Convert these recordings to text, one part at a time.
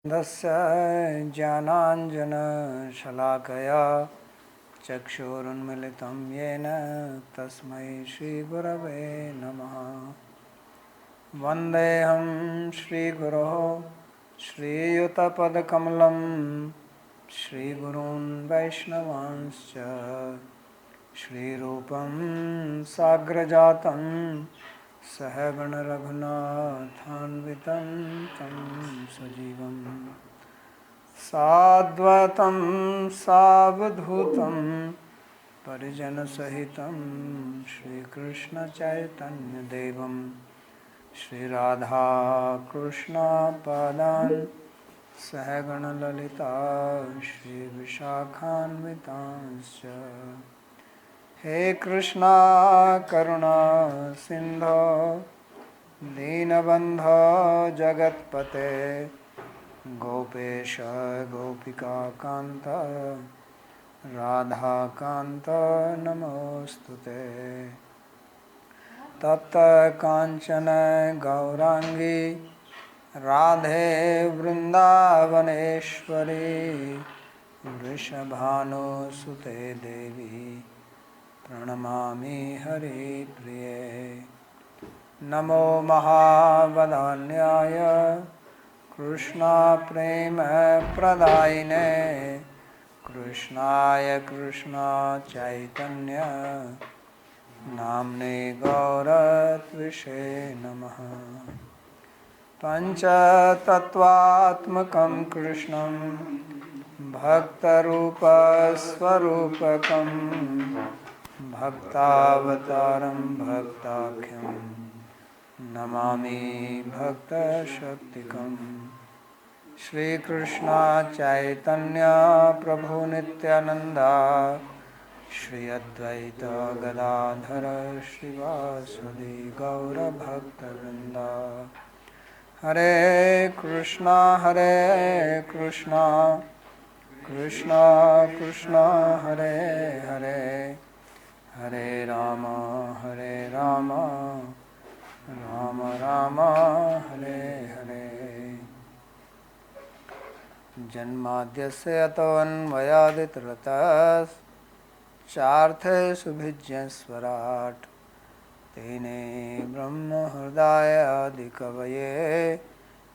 दस्य ज्ञानाञ्जनशलाकया चक्षुरुन्मिलितं येन तस्मै श्रीगुरवे नमः। वन्देऽहं श्रीगुरोः श्रीयुतपदकमलं श्रीगुरून् वैष्णवांश्च श्रीरूपं साग्रजातं सहगणरघुनाथान्वितं तं सजीवं साद्वैतं सावधूतं परिजनसहितं श्रीकृष्णचैतन्यदेवं श्रीराधाकृष्णपादान् सहगणललिता श्रीविशाखान्वितांश्च। हे कृष्णा करुणा सिंधो दीनबंधो जगत्पते गोपेश गोपिका कांत राधा कांत नमोस्तुते। तप्त कांचन गौरांगी राधे वृंदावनेश्वरी वृषभानुसुते देवी प्रणमामि हरिप्रिये। नमो महावदान्याय कृष्णा प्रेम प्रदायिने कृष्णाय कृष्णा चैतन्य नाम्ने गौरत्विषे नमः। पंचतत्वात्मकं कृष्णं भक्तरूपस्वरूपकं भक्तावतारं भक्ताख्यं नमामि भक्तशक्तिकं। श्रीकृष्ण चैतन्य प्रभु नित्यानंदा श्री अद्वैत गदाधर श्रीवासुदेव गौरभक्तवृंदा। हरे कृष्णा कृष्णा कृष्णा हरे हरे हरे राम राम राम हरे हरे। जन्माद्यस्य यतोऽन्वयादितरतश्चार्थे सुभिज्ञस्वराट् तेने ब्रह्म हृदय आदिकवये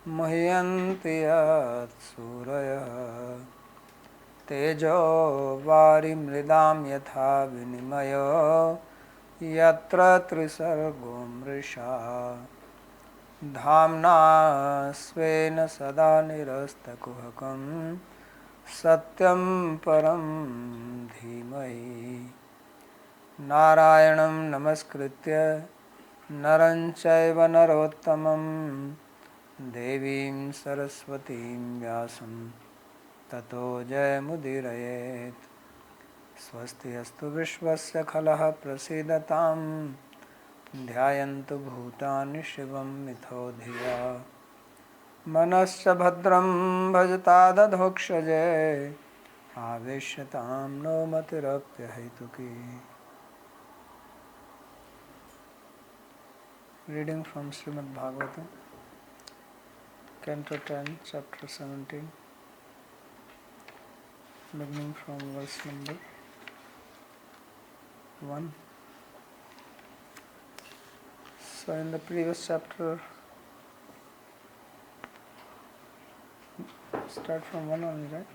मुह्यन्ति यत्सूरयः। तेजो वारिमृदां यथा विनिमयो यत्र त्रिसर्गो मृषा धाम्ना स्वेन सदा निरस्तकुहकं सत्यं परं धीमहि। नारायणं नमस्कृत्य नरं चैव नरोत्तमं देवीं सरस्वतीं व्यासं ततो जयमुदीरयेत्। स्वस्ति अस्तु विश्वस्य खलः प्रसीदतां ध्यायन्तु भूतानि शिवं मिथो धिया। मनश्च भद्रं भजतादधोक्षजे आवेश्यतां no मतिरप्यहैतुकी। Reading from Śrīmad-Bhāgavatam, Canto 10, Chapter 17, beginning from verse number 1. So in the previous chapter, start from 1 only, right?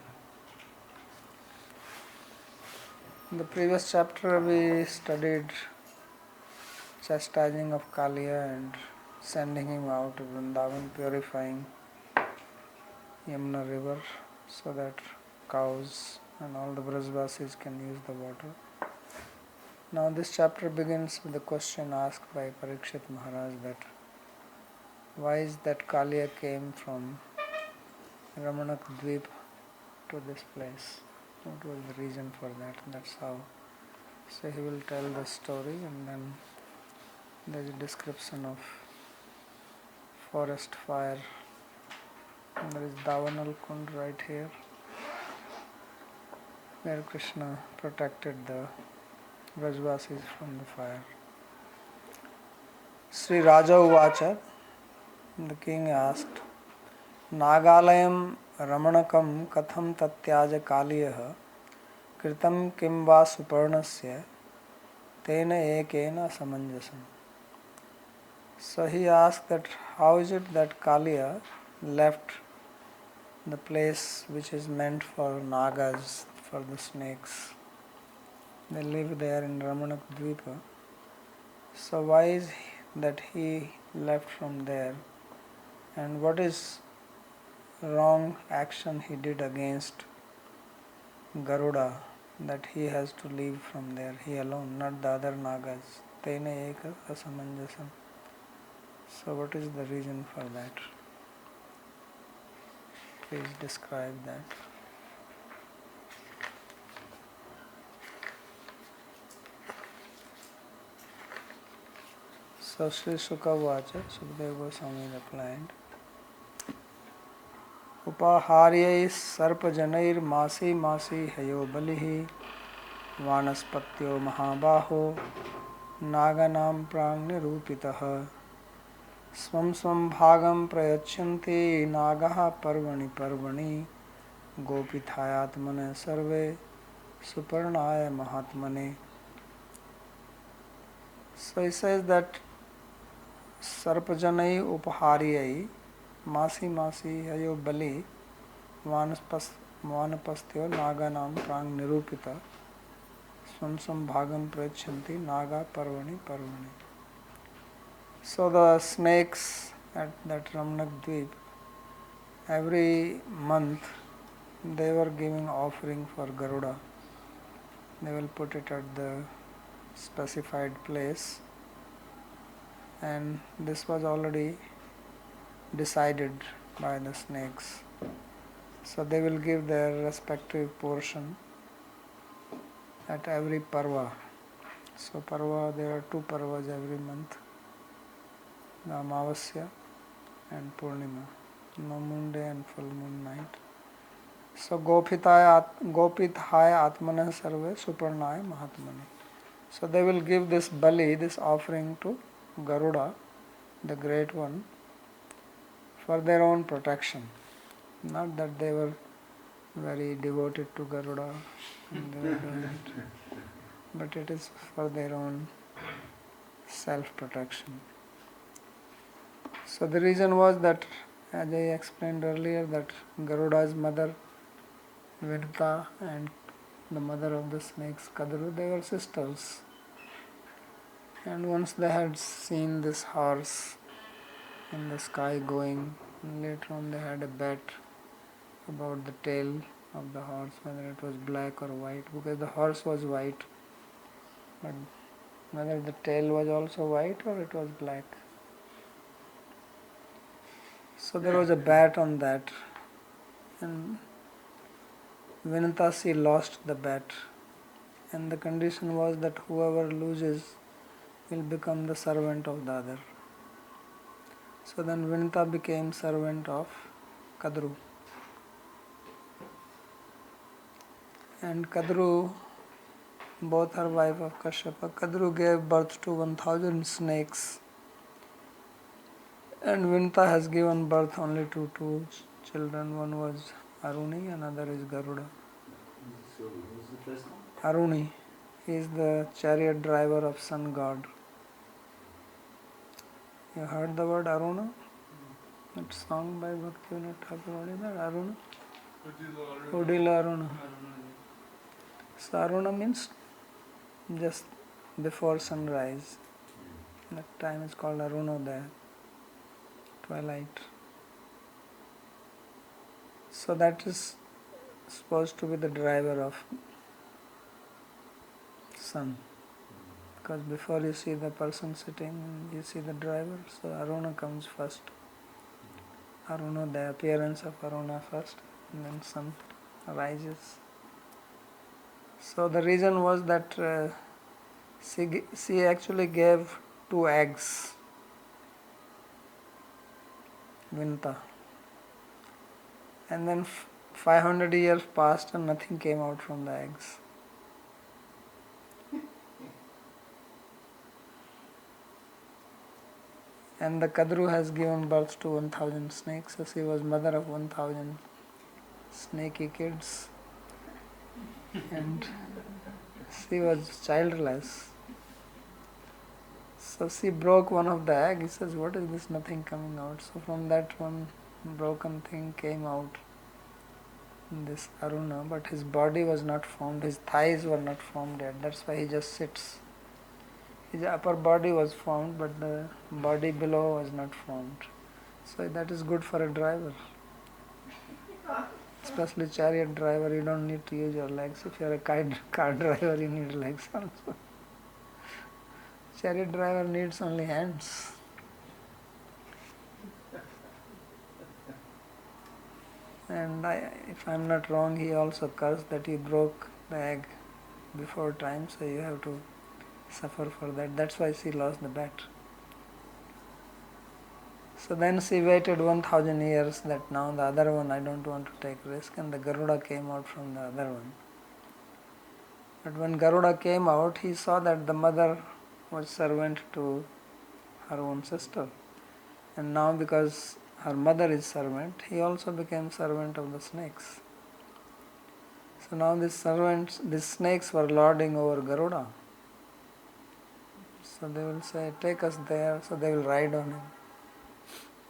In the previous chapter we studied chastising of Kaliya and sending him out to Vrindavan, purifying Yamuna river so that cows and all the Brajvasis can use the water. Now this chapter begins with the question asked by Parikshit Maharaj that why is that Kaliya came from Ramanak Dvip to this place? What was the reason for that? That's how. So he will tell the story, and then there is a description of forest fire. And there is Davanal Kund right here, where Krishna protected the Brajvasis from the fire. Sri Raja Uvacha, the king asked, Nagalayam रमणकं कथं तत्याज कालियः कृतं किं वा सुपर्णस्य तेन एकेन असमञ्जसम्. So he asked that how is it that Kaliya left the place which is meant for nagas, for the snakes. They live there in Ramanak Dvipa. So why is that he left from there, and what is wrong action he did against Garuda that he has to leave from there, he alone, not the other nagas. Tena eka asamanjasam. So what is the reason for that? Please describe that. So Sri Sukavacha, Sukadeva Goswami replied, Upaharyai sarpajanair masi masi hayo balihi vanaspatyo mahabaho naganam prangnirupitah swam swam bhagam prayachanti nagaha parvani parvani gopithayatmane sarve suparnaya mahatmane. So he says that sarpajanai upaharyai masi masi hayo bali vanapastyo naganam prang nirupita swam swam bhagam prayachanti naga parvani parvani. So the snakes at that Ramanak Dvip, every month they were giving offering for Garuda. They will put it at the specified place, and this was already decided by the snakes. So they will give their respective portion at every parva. So parva, there are 2 parvas every month, the Amavasya and Purnima, no moon day and full moon night. So Gopithaya Atmana Sarve Suparnaya Mahatmane. So they will give this bali, this offering to Garuda, the great one, for their own protection. Not that they were very devoted to Garuda, and they were doing it, but it is for their own self-protection. So the reason was that, as I explained earlier, that Garuda's mother Vinita and the mother of the snakes Kadru, they were sisters. And once they had seen this horse in the sky going, and later on they had a bet about the tail of the horse, whether it was black or white, because the horse was white, but whether the tail was also white or it was black. So there was a bet on that, and Vinita, she lost the bet, and the condition was that whoever loses will become the servant of the other. So then Vinita became servant of Kadru. And Kadru, both her wife of Kashyapa, Kadru gave birth to 1000 snakes. And Vinita has given birth only to 2 children. One was Aruni, another is Garuda. So who's the first one? Aruni, he is the chariot driver of sun god. You heard the word Aruna? That song by Bhaktivinoda Thakur, what is that? Aruna? Udila Aruna. So Aruna means just before sunrise. That time is called Arunodaya, twilight. So that is supposed to be the driver of sun. Because before you see the person sitting, you see the driver. So Aruna comes first. Aruna, the appearance of Aruna first, and then sun rises. So the reason was that she actually gave 2 eggs, Vinta. And then 500 years passed and nothing came out from the eggs. And the Kadru has given birth to 1000 snakes, so she was mother of 1000 snaky kids, and she was childless. So she broke one of the egg. He says, what is this, nothing coming out? So from that one broken thing came out this Aruna, but his body was not formed, his thighs were not formed yet. That's why he just sits. His upper body was formed, but the body below was not formed. So that is good for a driver. Especially chariot driver, you don't need to use your legs. If you are a car driver, you need legs also. Chariot driver needs only hands. And if I am not wrong, he also cursed that he broke the egg before time, so you have to suffer for that. That's why she lost the bet. So then she waited 1000 years that now the other one, I don't want to take risk, and the Garuda came out from the other one. But when Garuda came out, he saw that the mother was servant to her own sister. And now because her mother is servant, he also became servant of the snakes. So now these snakes were lording over Garuda. So they will say, take us there, so they will ride on him.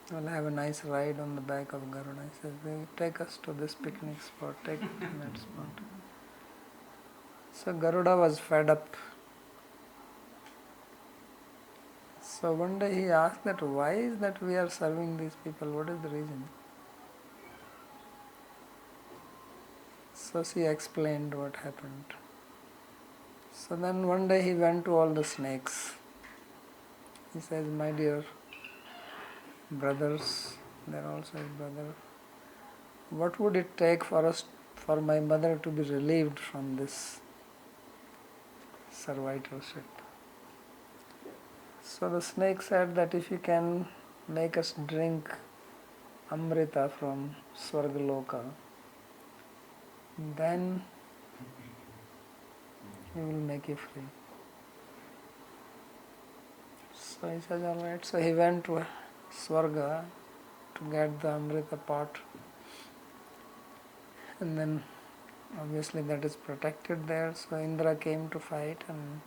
They will have a nice ride on the back of Garuda. He says, they will take us to this picnic spot, take us to that spot. So Garuda was fed up. So one day he asked that why is that we are serving these people, what is the reason? So she explained what happened. So then one day he went to all the snakes. He says, my dear brothers, they are also his brother, what would it take for my mother to be relieved from this servitorship? So the snake said that if you can make us drink Amrita from Swargaloka, then we will make you free. So he says, alright. So he went to Swarga to get the Amrita pot. And then obviously that is protected there. So Indra came to fight and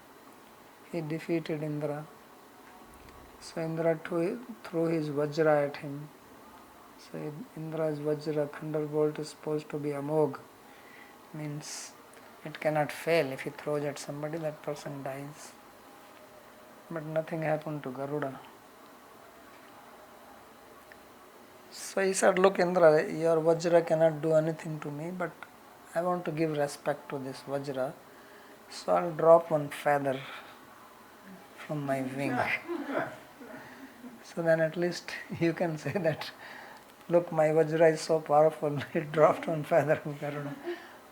he defeated Indra. So Indra threw his Vajra at him. So Indra's Vajra thunderbolt is supposed to be Amog. Means it cannot fail. If he throws at somebody, that person dies. But nothing happened to Garuda. So he said, look Indra, your Vajra cannot do anything to me, but I want to give respect to this Vajra. So I'll drop one feather from my wing. So then at least you can say that, look, my Vajra is so powerful, it dropped one feather of Garuda.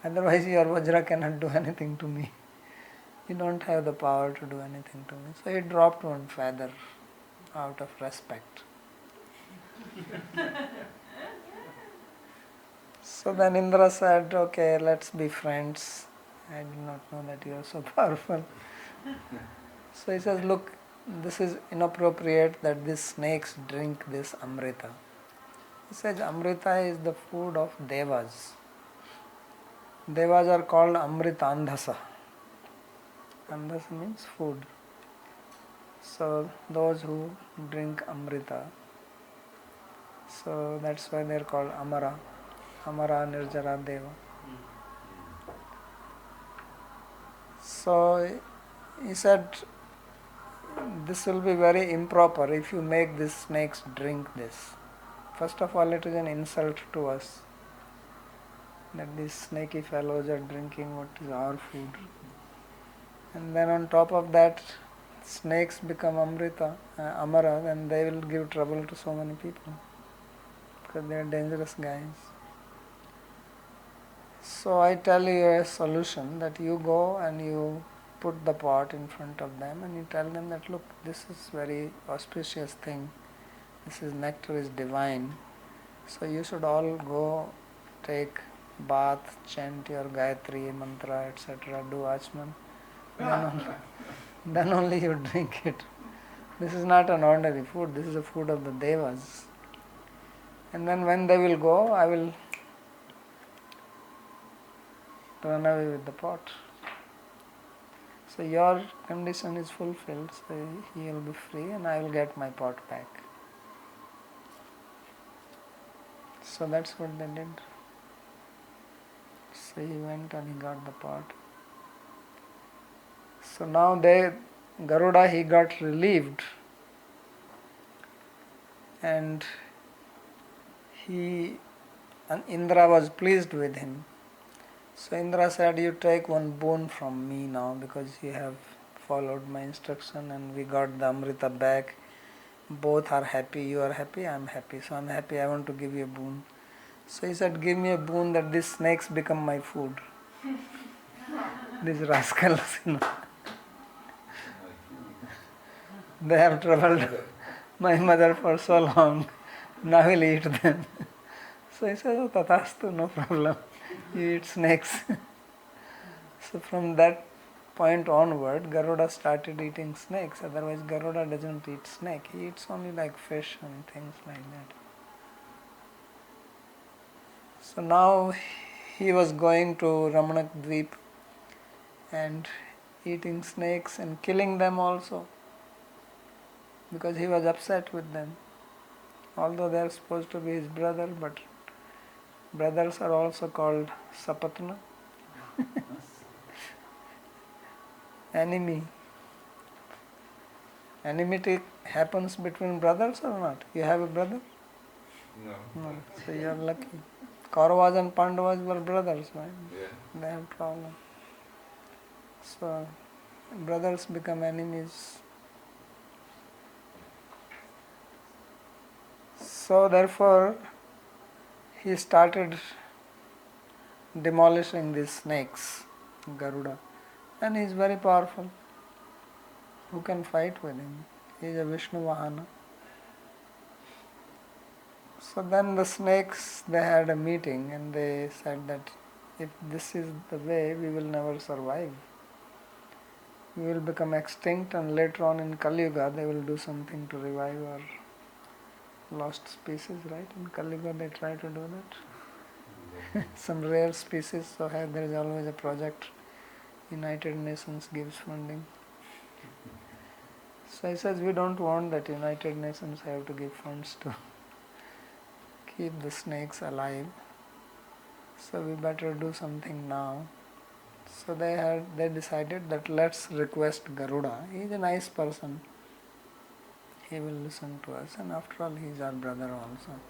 Otherwise your Vajra cannot do anything to me. You don't have the power to do anything to me. So he dropped one feather out of respect. So then Indra said, okay, let's be friends. I did not know that you are so powerful. So he says, look, this is inappropriate that these snakes drink this Amrita. He says, Amrita is the food of Devas. Devas are called Amritandhasa. Andhasa means food. So those who drink Amrita, so that's why they are called Amara. Amara Nirjara Deva. So he said, this will be very improper if you make these snakes drink this. First of all, it is an insult to us that these snaky fellows are drinking what is our food. And then on top of that, snakes become Amara, and they will give trouble to so many people because they are dangerous guys. So I tell you a solution, that you go and you put the pot in front of them and you tell them that, look, this is very auspicious thing. This is nectar is divine. So you should all go take bath, chant your Gayatri, mantra, etc., do Achman. Then only you drink it. This is not an ordinary food, this is the food of the Devas. And then when they will go, I will run away with the pot. So your condition is fulfilled, so he will be free and I will get my pot back. So that's what they did. So he went and he got the pot. So now Garuda, he got relieved, and Indra was pleased with him. So Indra said, you take one boon from me now because you have followed my instruction and we got the Amrita back. Both are happy, you are happy, I am happy. So I am happy, I want to give you a boon. So he said, give me a boon that these snakes become my food. These rascals, they have troubled my mother for so long, now we'll eat them. So he said, oh, tathastu, no problem. You eat snakes. So from that point onward, Garuda started eating snakes. Otherwise, Garuda doesn't eat snake. He eats only like fish and things like that. So now he was going to Ramanak Dweep and eating snakes and killing them also, because he was upset with them. Although they are supposed to be his brother, but brothers are also called sapatna. Enemy. Enmity happens between brothers or not? You have a brother? No. So you are lucky. Kauravas and Pandavas were brothers, right? Yeah. They have problem. So brothers become enemies. So therefore he started demolishing these snakes, Garuda. And he is very powerful. Who can fight with him? He is a Vishnu Vahana. So then the snakes, they had a meeting and they said that if this is the way, we will never survive. We will become extinct, and later on in Kali Yuga they will do something to revive our lost species, right? In Kali Yuga they try to do that. Some rare species, so there is always a project. United Nations gives funding. So he says, we don't want that. United Nations have to give funds to keep the snakes alive. So we better do something now. So they decided that let's request Garuda. He is a nice person. He will listen to us, and after all he is our brother also.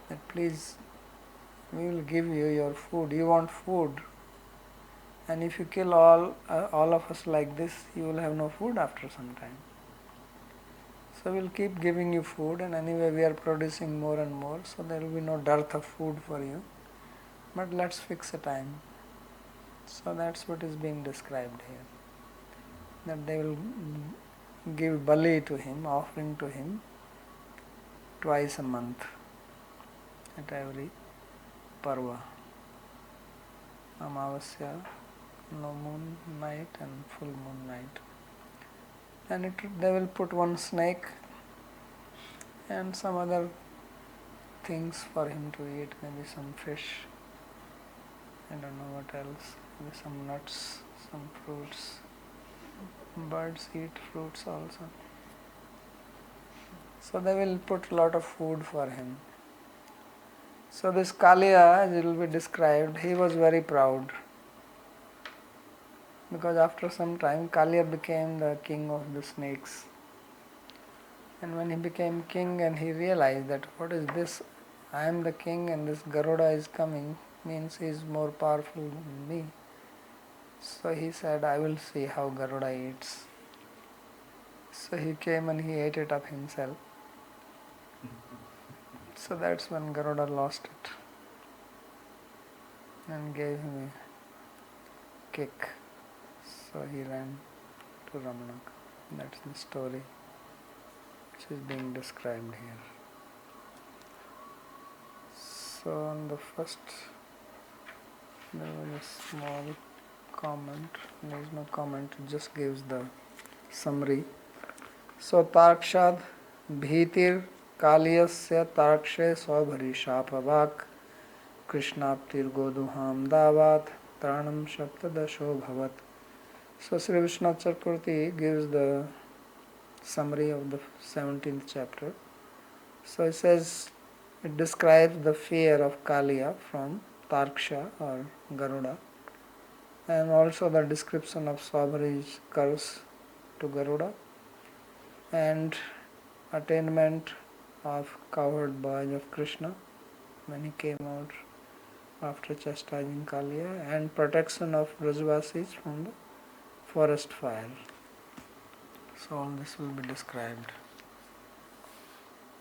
That please, we will give you your food. You want food. And if you kill all of us like this, you will have no food after some time. So we'll keep giving you food, and anyway we are producing more and more, so there will be no dearth of food for you. But let's fix a time. So that's what is being described here. That they will give bali to him, offering to him, twice a month at every parva. Amavasya, no moon night, and full moon night. And they will put one snake and some other things for him to eat, maybe some fish, I don't know what else, maybe some nuts, some fruits. Birds eat fruits also. So they will put a lot of food for him. So this Kaliya, as it will be described, he was very proud. Because after some time, Kaliya became the king of the snakes. And when he became king and he realized that what is this? I am the king and this Garuda is coming, means he is more powerful than me. So he said, I will see how Garuda eats. So he came and he ate it up himself. So that's when Garuda lost it and gave him a kick. So he ran to Ramanak. That's the story which is being described here. So on the first, there was a small comment. There is no comment, it just gives the summary. So Tarkshad Bhitir Kaliyasya Tarkshe Saubhari Shapavak Krishnaptir Goduham Davat Tranam Shaptadasho Bhavat. So Sri Vishnu Chakravarti gives the summary of the 17th chapter. So it says, it describes the fear of Kaliya from Tarksha or Garuda, and also the description of Swabhari's curse to Garuda, and attainment of cowherd boys of Krishna when he came out after chastising Kaliya, and protection of Brajvasis from the forest fire. So all this will be described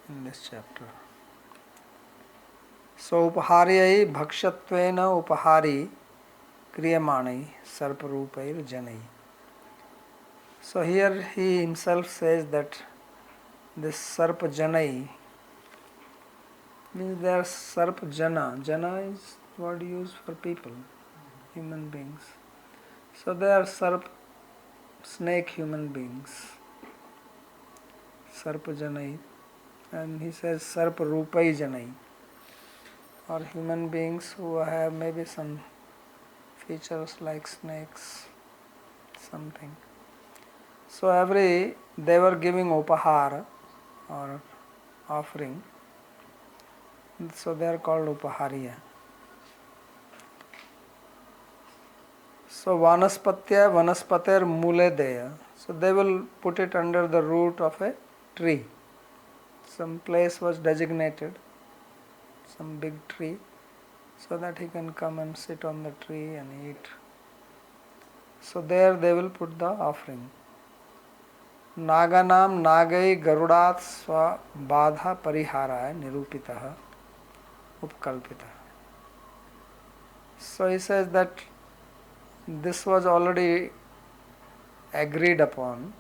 in this chapter. So upaharyai bhakshatvena upahari kriyamanai sarparupair janai. So here he himself says that this sarpa janai means they are sarpa jana. Jana is word used for people, human beings. So they are sarp, snake human beings. Sarpa janai. And he says sarpa rupai janai, or human beings who have maybe some features like snakes, something. So they were giving upahara or offering, so they are called upaharya. So vanaspatya vanaspater mule deya, so they will put it under the root of a tree. Some place was designated, some big tree, so that he can come and sit on the tree and eat. So there they will put the offering. Naganam nagai garudat swa badha parihara nirupitaha upkalpitaha. So he says that this was already agreed upon,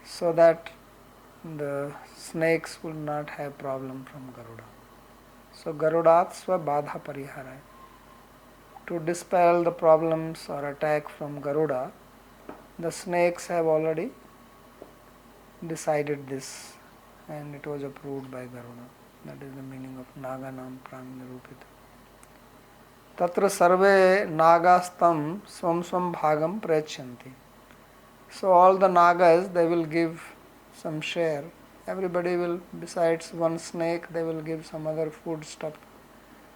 so that the snakes will not have problem from Garuda. So Garudat swa badha parihara. To dispel the problems or attack from Garuda, the snakes have already decided this, and it was approved by Garuda. That is the meaning of Naganam Pranirupita. Tatra sarve nagastam swam swam bhagam prayachanti. So all the nagas, they will give some share. Everybody will, besides one snake, they will give some other food stuff.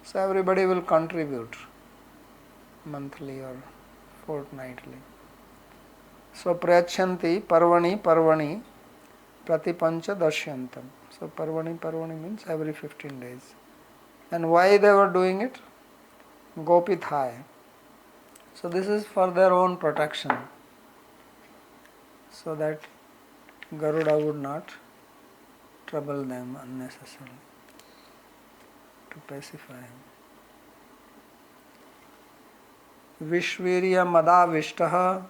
So everybody will contribute monthly or fortnightly. So prayachanti parvani parvani pratipancha dashyantam. So parvani means every 15 days. And why they were doing it? Gopithaya. So this is for their own protection, so that Garuda would not trouble them unnecessarily, to pacify him. Vishvirya madavishtaha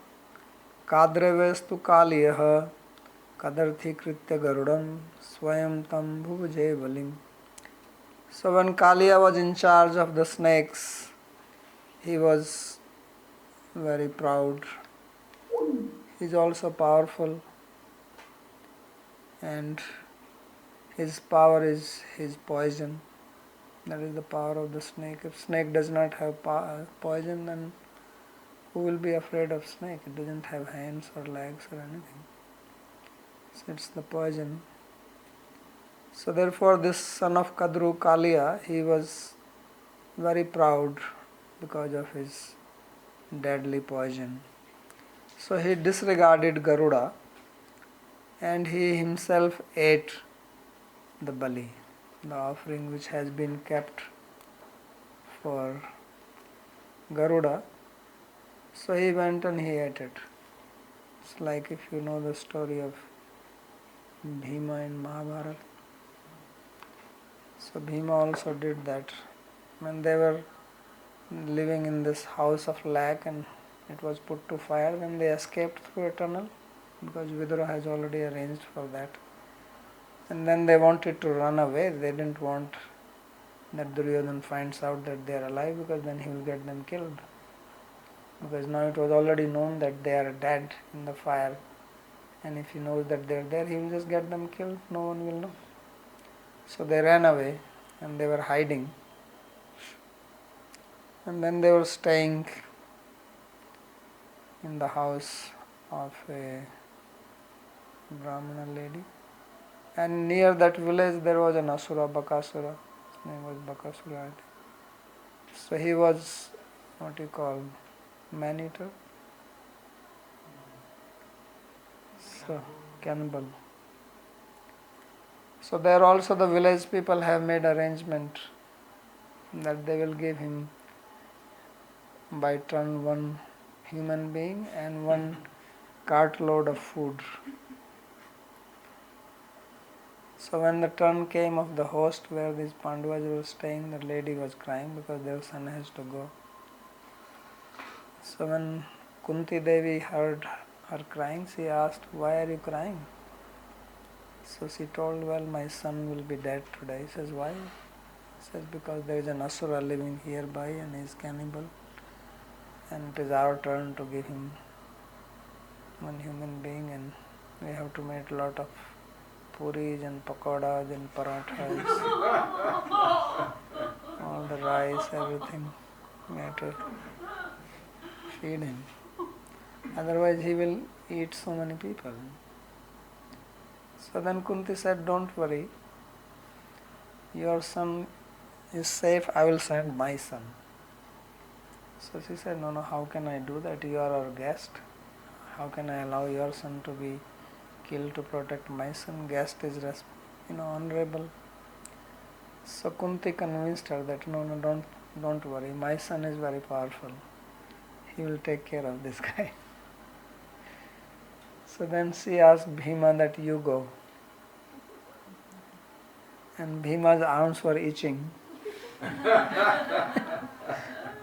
kadrevestu kaliyaha kadarthi kritya garudam swayam tam bhuvje balim. So when Kaliya was in charge of the snakes, he was very proud. He is also powerful, and his power is his poison. That is the power of the snake. If snake does not have poison, then who will be afraid of snake? It doesn't have hands or legs or anything. So it's the poison. So therefore this son of Kadru, Kaliya, he was very proud because of his deadly poison. So he disregarded Garuda, and he himself ate the bali, the offering which has been kept for Garuda. So he went and he ate it. It's like if you know the story of Bhima in Mahabharata. So Bhima also did that. When they were living in this house of lac and it was put to fire, then they escaped through a tunnel, because Vidura has already arranged for that. And then they wanted to run away. They didn't want that Duryodhana finds out that they are alive, because then he will get them killed. Because now it was already known that they are dead in the fire, and if he knows that they are there, he will just get them killed. No one will know. So they ran away and they were hiding. And then they were staying in the house of a Brahmana lady. And near that village there was an Asura, Bakasura. His name was Bakasura, I think. So he was, what you call, man-eater. So, cannibal. So there also the village people have made arrangement that they will give him by turn one human being and one cartload of food. So when the turn came of the host where these Pandavas were staying, the lady was crying because their son has to go. So when Kunti Devi heard her crying, she asked, "Why are you crying?" So she told, "Well, my son will be dead today." He says, "Why?" He says, "Because there is an Asura living hereby and he is cannibal. And it is our turn to give him one human being and we have to make a lot of puris and pakodas and parathas, all the rice, everything. We have to feed him. Otherwise he will eat so many people." So then Kunti said, "Don't worry, your son is safe, I will send my son." So she said, "No, how can I do that? You are our guest. How can I allow your son to be killed to protect my son? Guest is honorable." So Kunti convinced her that no, don't worry. My son is very powerful. He will take care of this guy. So then she asked Bhima that you go. And Bhima's arms were itching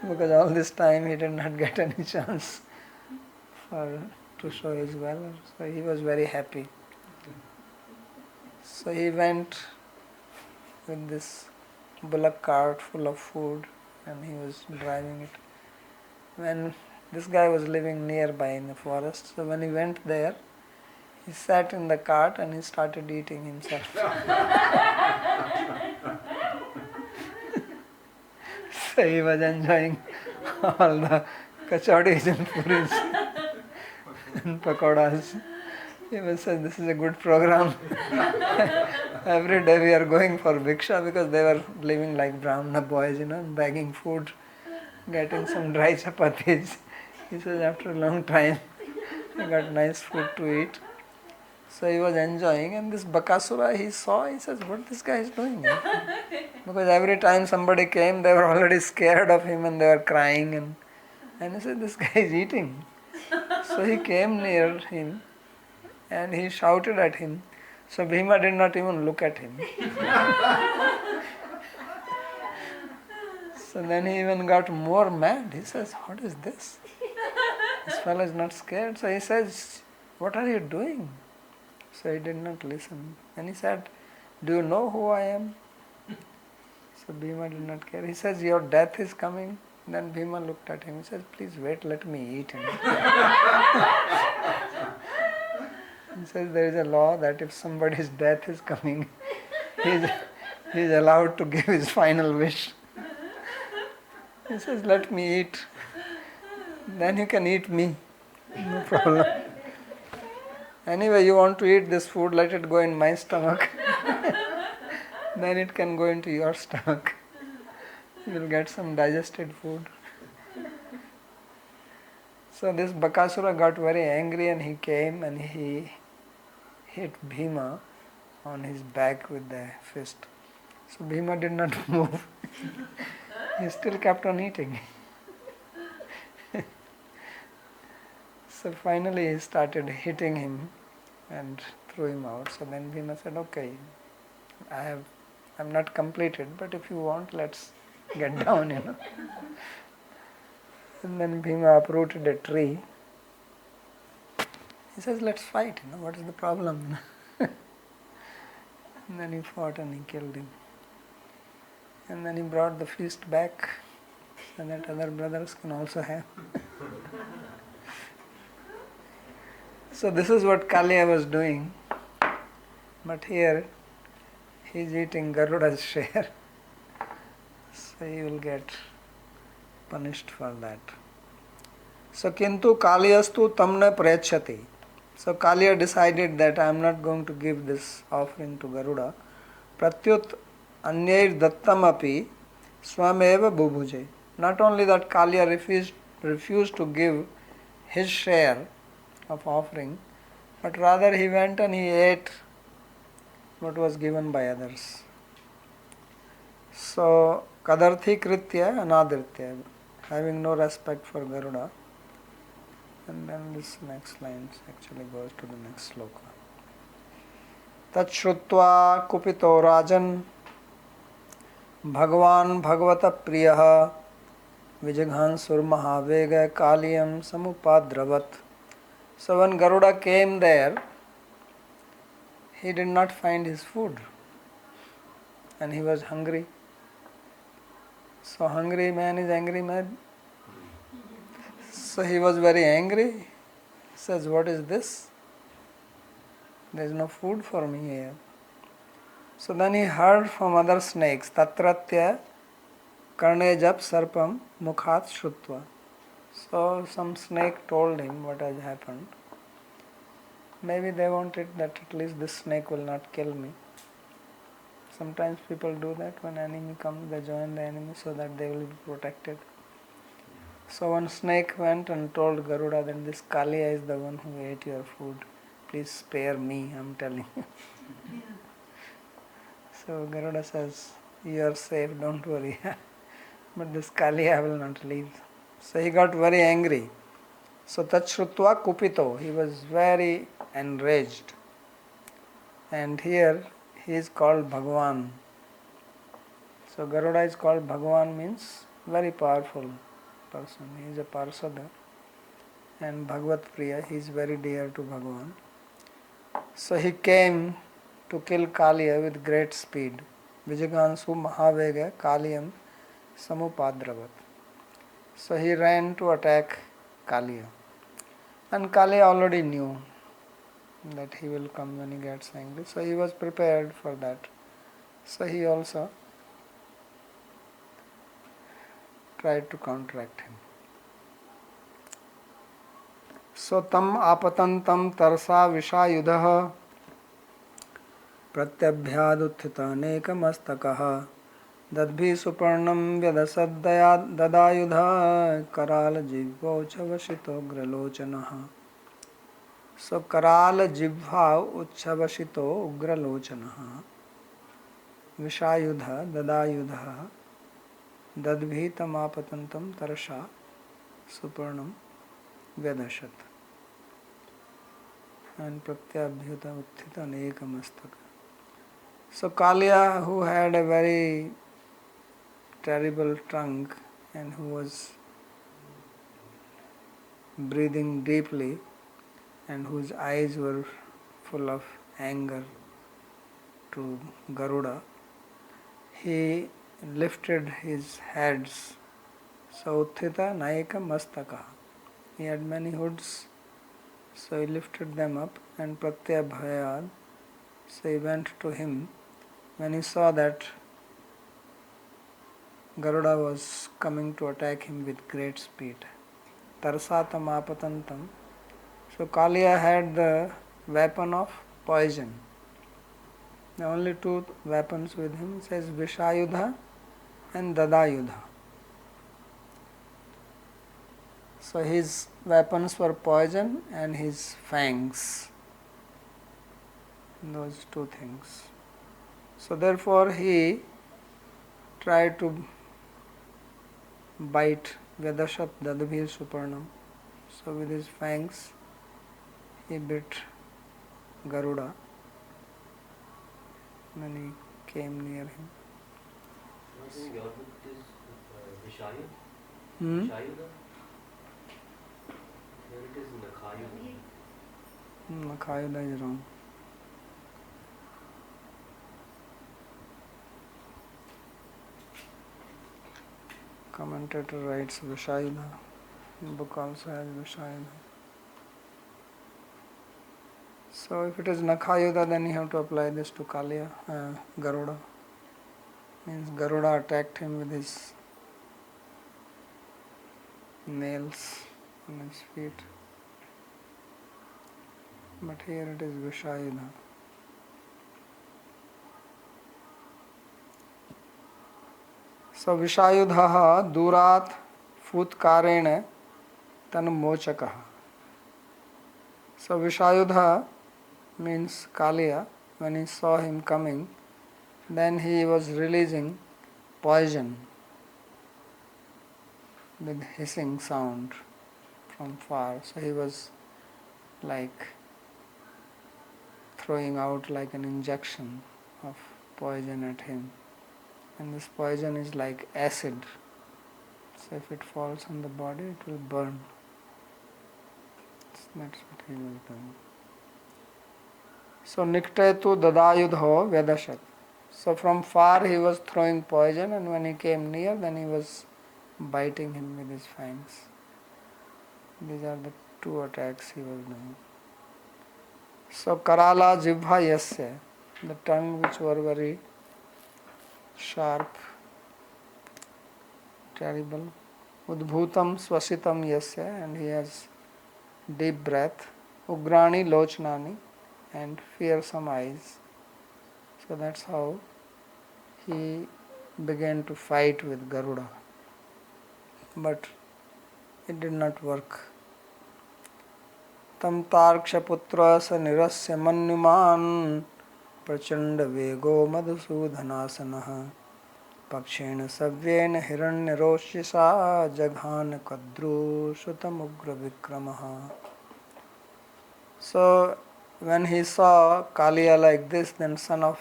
because all this time he did not get any chance to show his valor. So he was very happy. So he went with this bullock cart full of food and he was driving it. When this guy was living nearby in the forest, so when he went there, he sat in the cart and he started eating himself. So he was enjoying all the kachodis and puris and pakodas. He was saying, "This is a good program." Every day we are going for bhiksha because they were living like Brahmana boys, begging food, getting some dry chapatis. He says, after a long time, I got nice food to eat. So he was enjoying, and this Bakasura he saw, he says, "What this guy is doing?" Because every time somebody came, they were already scared of him and they were crying. And he said, "This guy is eating." So he came near him and he shouted at him. So Bhima did not even look at him. So then he even got more mad. He says, "What is this? This fellow is not scared." So he says, "What are you doing?" So he did not listen. And he said, "Do you know who I am?" So Bhima did not care. He says, "Your death is coming." Then Bhima looked at him. He says, "Please wait, let me eat him." He says there is a law that if somebody's death is coming, he is allowed to give his final wish. He says, "Let me eat. Then you can eat me. No problem. Anyway, you want to eat this food, let it go in my stomach. Then it can go into your stomach. You will get some digested food." So this Bakasura got very angry and he came and he hit Bhima on his back with the fist. So Bhima did not move. He still kept on eating. So finally he started hitting him and threw him out. So then Bhima said, "Okay, I'm not completed, but if you want, let's get down, And then Bhima uprooted a tree. He says, "Let's fight, what is the problem?" And then he fought and he killed him. And then he brought the feast back so that other brothers can also have. So this is what Kaliya was doing. But here he is eating Garuda's share. So he will get punished for that. So Kintu Kaliyastu Tamna Prayachati. So Kaliya decided that I am not going to give this offering to Garuda. Pratyut Anyair Dattamapi Swameva Bubhuje. Not only that, Kaliya refused to give his share of offering, but rather he went and he ate what was given by others. So Kadarthi Kritya Anadritya, having no respect for Garuda. And then this next line actually goes to the next sloka. Tachrutva kupito rajan Bhagavan Bhagavata priyaha Vijaghan surmahavega kaliyam samupadravat. So when Garuda came there, he did not find his food and he was hungry. So hungry man is angry man. So he was very angry. He says, what is this? There is no food for me here. So then he heard from other snakes, Tatratya Karnejap Sarpam Mukhat Shrutva. So some snake told him what has happened. Maybe they wanted that at least this snake will not kill me. Sometimes people do that. When enemy comes, they join the enemy so that they will be protected. So one snake went and told Garuda that this Kaliya is the one who ate your food. Please spare me, I am telling you. So Garuda says, you are safe, don't worry. But this Kaliya will not leave. So he got very angry. So Tachrutva Kupito, he was very enraged. And here he is called Bhagavan. So Garuda is called Bhagavan, means very powerful person. He is a Parsada. And Bhagavat Priya, he is very dear to Bhagavan. So he came to kill Kaliya with great speed. Vijagansu Mahavega Kaliyam Samupadravat. So he ran to attack Kaliya. And Kaliya already knew that he will come when he gets angry. So he was prepared for that. So he also tried to counteract him. So tam apatantam tarsa vishayudah pratyabhyaduthita nekamastakah dadbhi suparnam vyadasaddaya dadayudha karala jivva uchavashito gralochanaha. So karala jivva uchavashito ugralochanaha vishayudha dadayudha dadbhi tamapatantam tarsa suparnam vyadashat and pratyabhyuta uttita nekamastaka. So Kaliya, who had a very terrible tongue and who was breathing deeply and whose eyes were full of anger to Garuda, he lifted his heads. So uttita naika mastaka. He had many hoods, so he lifted them up and pratyabhayad. So he went to him when he saw that Garuda was coming to attack him with great speed. Tarsatam apatantam. So Kaliya had the weapon of poison. The only two weapons with him, it says Vishayudha and Dadayudha. So his weapons were poison and his fangs. Those two things. So therefore he tried to bite Vyadashat Dadabhir Suparnam. So with his fangs he bit Garuda when he came near him. Your book is Vishayud? Vishayuda? Here it is Nakhayuda. Nakhayuda is wrong. Commentator writes Vishayuda. The book also has Vishayuda. So if it is Nakhayuda, then you have to apply this to Kaliya, Garuda. Means Garuda attacked him with his nails on his feet. But here it is Vishayudha. So Vishayudha durat futkarene tanmochakaha. So Vishayudha means Kaliya. When he saw him coming, then he was releasing poison with hissing sound from far. So he was like throwing out like an injection of poison at him. And this poison is like acid. So if it falls on the body, it will burn. So that's what he was doing. So Niktetu Dadayudho Vedashat. So from far he was throwing poison, and when he came near, then he was biting him with his fangs. These are the two attacks he was doing. So Karala Jibha Yasya, the tongue which were very sharp, terrible. Udbhutam Swasitam Yasya, and he has deep breath. Ugrani Lochnani, and fearsome eyes. So that's how he began to fight with Garuda. But it did not work. Tam Tarkshaputra sa nirasya manyuman prachanda vego madhusudhanasanaha pakshena savyena hiranyaroshisa jaghan kadru sutamugra vikramaha. So when he saw Kaliya like this, then son of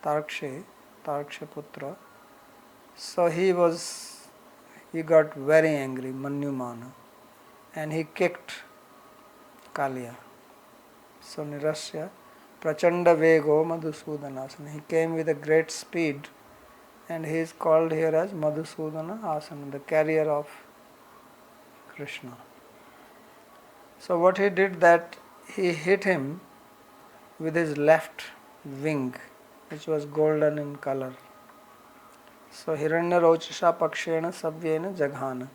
Tarkshaputra, so he got very angry, Manyumana, and he kicked Kaliya. So Nirasya, Prachanda Vego Madhusudana Asana. He came with a great speed, and he is called here as Madhusudana Asana, the carrier of Krishna. So what he did, that he hit him with his left wing, which was golden in color. So Hiranya Rochasha Pakshena Savyena Jaghana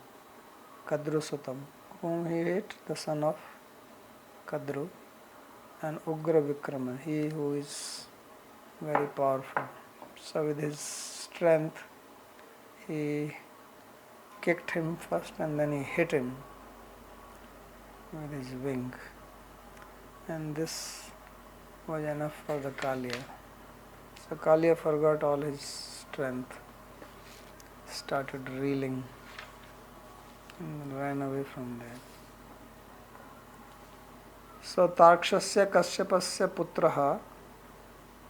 Kadru Sutam, whom he hit, the son of Kadru, and Ugra Vikrama, he who is very powerful. So with his strength, he kicked him first, and then he hit him with his wing. And this was enough for the Kaliya. So Kaliya forgot all his strength, started reeling, and ran away from there. So Tarkshasya Kashyapasya Putraha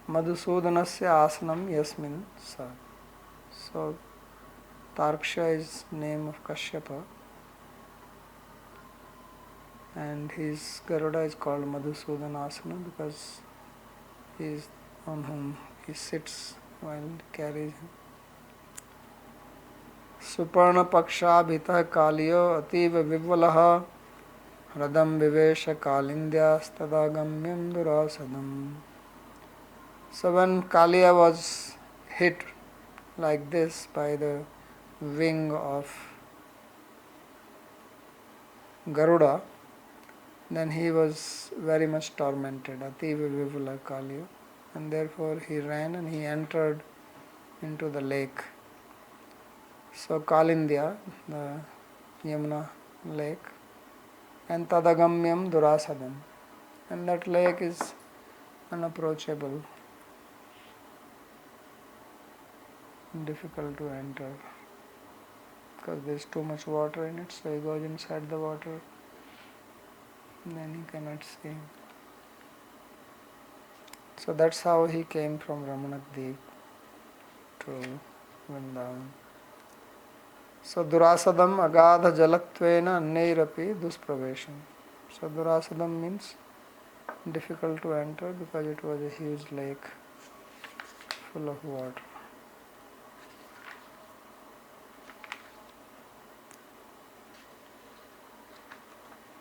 Madhusudanasya Asanam Yasmin Sa. So Tarksha is name of Kashyapa, and his Garuda is called Madhusudanasana because he is on whom he sits while carries him. Suparna Pakshabhita Kaliyo Ativa Vivalaha Radam Vivesha Kalindyas Tadagamyam Durasadam. So when Kaliya was hit like this by the wing of Garuda, then he was very much tormented, Ativa Vivala Kaliya, and therefore he ran and he entered into the lake. So Kalindya, the Yamuna lake, and Tadagamyam Durasadam, and that lake is unapproachable, difficult to enter because there is too much water in it, so he goes inside the water, then he cannot see. So that's how he came from Ramanakdeep to Vrindavan. So Durasadam Agadha Jalatvena Anneirapi Duspravesham. So Durasadam means difficult to enter because it was a huge lake full of water.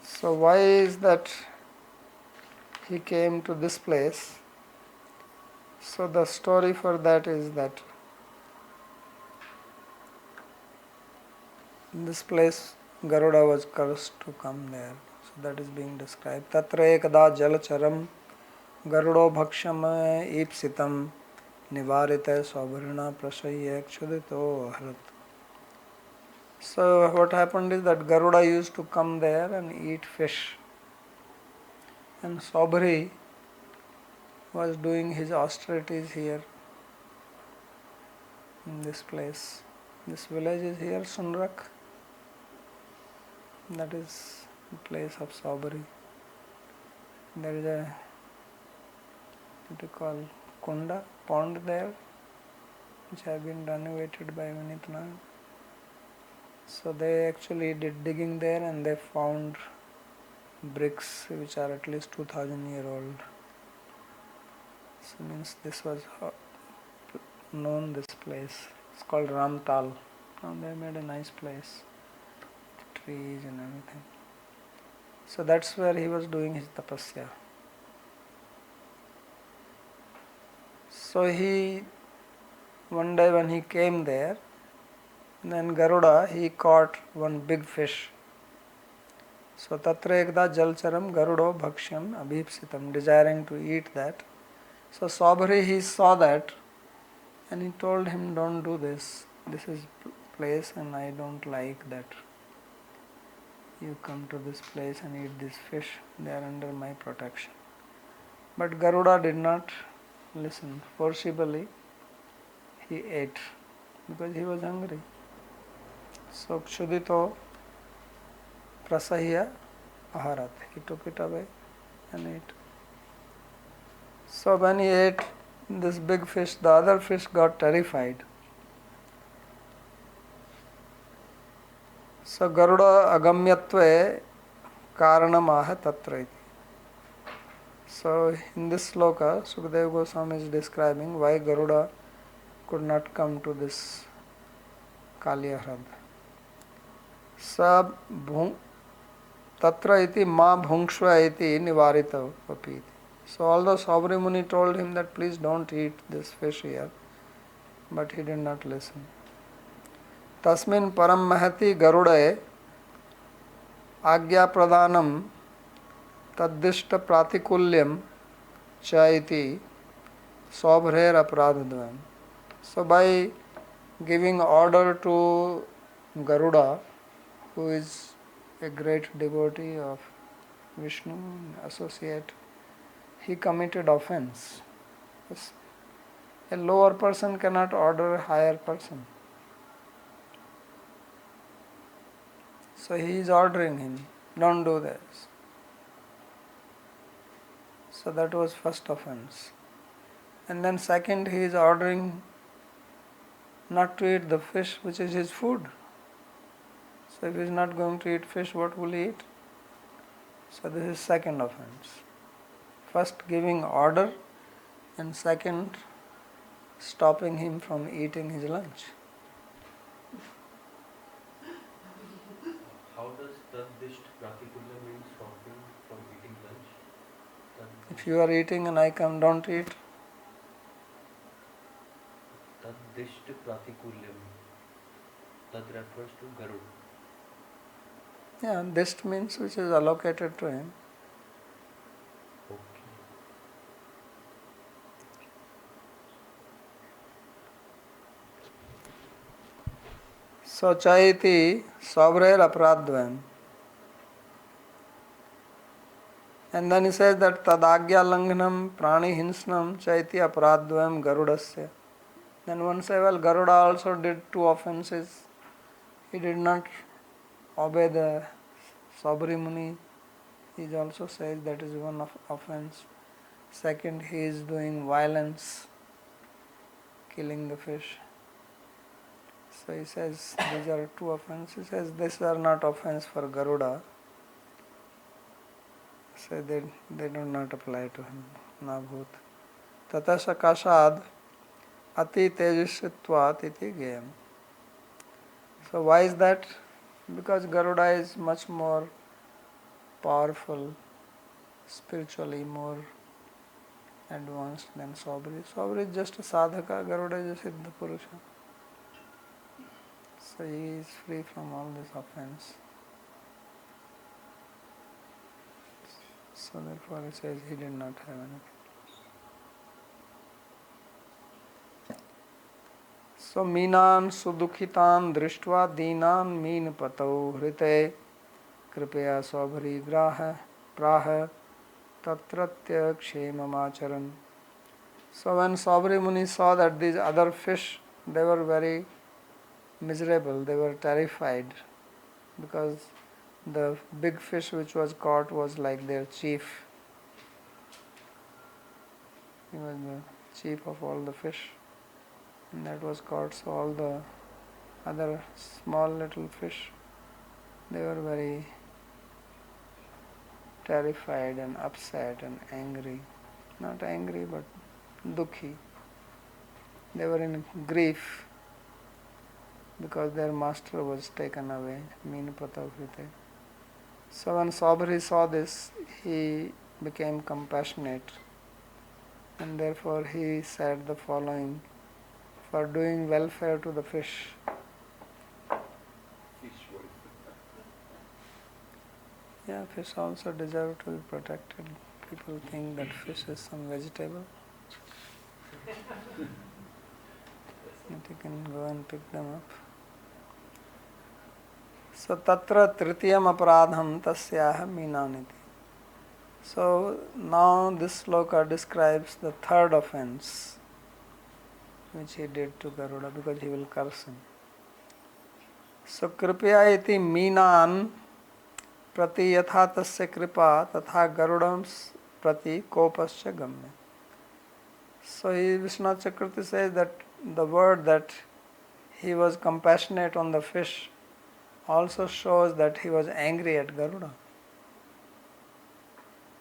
So why is that he came to this place? So the story for that is that this place Garuda was cursed to come there. So that is being described. Tatra ekada jalacharam Garudo bhaksham ipsitam nivarite saubharina prasayya kshudito harat. So what happened is that Garuda used to come there and eat fish. And Saubhari was doing his austerities here in this place. This village is here, Sunrak. That is the place of Saubhari. There is a what you call kunda, pond there, which have been renovated by Vinitnath. So they actually did digging there and they found bricks which are at least 2000 years old. So means this was known, this place. It's called Ramtal. Now they made a nice place, trees and everything. So that's where he was doing his tapasya. So one day when he came there, then Garuda, he caught one big fish. So tatra ekda jalcharam garudo bhakshyam abhipsitam, desiring to eat that. So Saubhari, he saw that and he told him, don't do this. This is place and I don't like that. You come to this place and eat this fish. They are under my protection. But Garuda did not listen. Forcibly he ate because he was hungry. So kshudito prasahya aharat. He took it away and ate. So when he ate this big fish, the other fish got terrified. So Garuda agamyatve karanamaha tatra. So in this sloka, Sukadeva Goswami is describing why Garuda could not come to this Kaliyahrad. Sa tatra iti ma bhungshva iti nivarita papiti. So although Saubhari Muni told him that please don't eat this fish here, but he did not listen. Tasmin param mahati garudae agya pradhanam taddishta pratikulyam chaiti Saubharer aparadhadvam. So by giving order to Garuda, who is a great devotee of Vishnu, associate, he committed offense. A lower person cannot order a higher person. So he is ordering him, don't do this. So that was first offense. And then second, he is ordering not to eat the fish which is his food. So if he is not going to eat fish, what will he eat? So this is second offense. First giving order and second stopping him from eating his lunch. How does Tadvisht Pratikulla mean stopping from eating lunch? If you are eating and I come, don't eat. Tadvisht Pratikulyam. Tad refers to Garuda. Yeah, dist means which is allocated to him. Okay. So chaiti Saubharer aparadhvam. And then he says that tadagya langhanam prani hinsnam chaiti aparadhvam garudasya. Then one say, well, Garuda also did two offenses. He did not obey the Saubhari Muni. He also says that is one of offense. Second, he is doing violence, killing the fish. So he says these are two offenses. He says these are not offense for Garuda. So they do not apply to him. Na bhut. Tata sakashad ati tejasvitvat iti gayam. So why is that? Because Garuda is much more powerful, spiritually more advanced than Saubhari. Saubhari is just a sadhaka, Garuda is a siddha purusha. So he is free from all this offense. So therefore he says he did not have anything. So Meenan Sudukhitan Drishtva Deenan Meen Patau Hrite Kripaya Saubhari Graha Praha Tatratya Kshemamacharan. So when Saubhari Muni saw that these other fish, they were very miserable, they were terrified, because the big fish which was caught was like their chief. He was the chief of all the fish, and that was caught. So all the other small little fish, they were very terrified and upset and angry. Not angry, but dukhi. They were in grief because their master was taken away. Meen Patavrite. So when Saubhari saw this, he became compassionate, and therefore he said the following: for doing welfare to the fish. Yeah, fish also deserve to be protected. People think that fish is some vegetable. That you can go and pick them up. So tatra tritiyam aparadham tasyaha meenaniti. So now this sloka describes the third offense which he did to Garuda, because he will curse him. So kripya iti meenan prati yatha tasya kripa tatha garudam prati kopascha gamya. So Vishwanath Chakravarti says that the word that he was compassionate on the fish also shows that he was angry at Garuda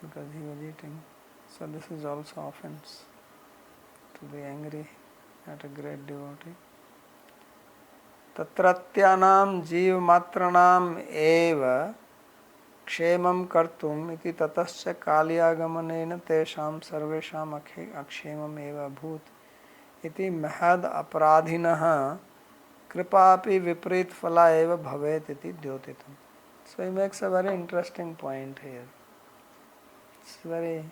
because he was eating. So this is also offense, to be angry at a great devotee. Tatratyanam jiva matranam eva kshemam kartum iti tatascha kalyaagamanena tesham sarvesham akshemam eva bhut iti mahad aparadhinah kripapi viprit phala eva bhavet iti dyotitam. So he makes a very interesting point here. It's a very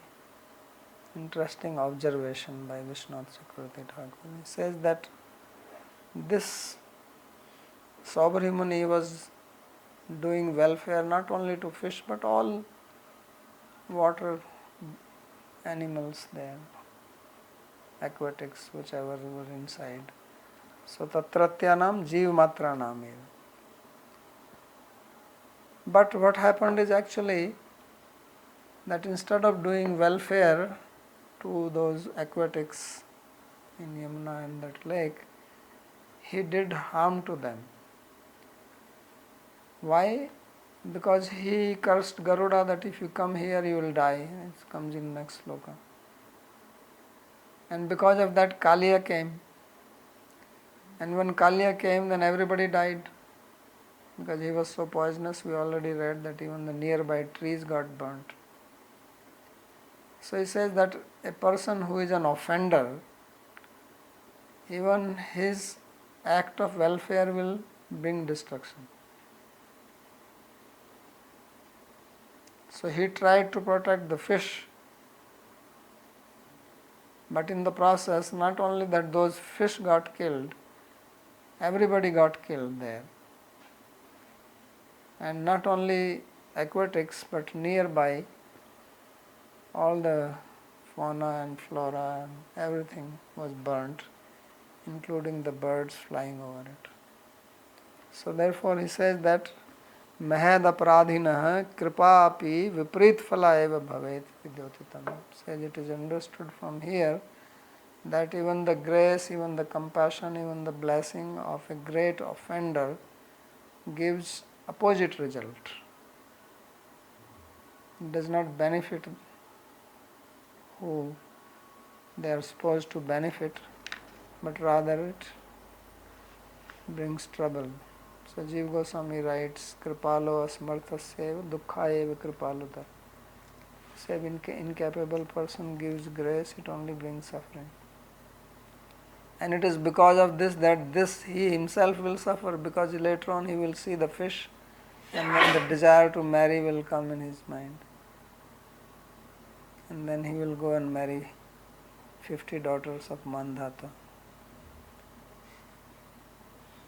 interesting observation by Vishwanath Chakravarti Thakur. He says that this Saubhari Muni was doing welfare not only to fish but all water animals there, aquatics, whichever were inside. So tatratyanam jiv matranam eva. But what happened is actually that instead of doing welfare to those aquatics in Yamuna and that lake, he did harm to them. Why? Because he cursed Garuda that if you come here you will die. It comes in next sloka. And because of that Kaliya came. And when Kaliya came, then everybody died. Because he was so poisonous, we already read that even the nearby trees got burnt. So he says that a person who is an offender, even his act of welfare will bring destruction. So he tried to protect the fish, but in the process, not only that those fish got killed, everybody got killed there. And not only aquatics, but nearby, all the fauna and flora and everything was burnt, including the birds flying over it. So therefore he says that mahad aparadhinah kripa api viprit phala eva bhavet vidyotitam. Says it is understood from here that even the grace, even the compassion, even the blessing of a great offender gives opposite result. It does not benefit who they are supposed to benefit, but rather it brings trouble. So Jiva Goswami writes, Kripalo asmarthasya dukkha kripaluta. Say incapable person gives grace, it only brings suffering. And it is because of this that he himself will suffer, because later on he will see the fish and then the desire to marry will come in his mind. and then he will go and marry 50 daughters of Mandhata.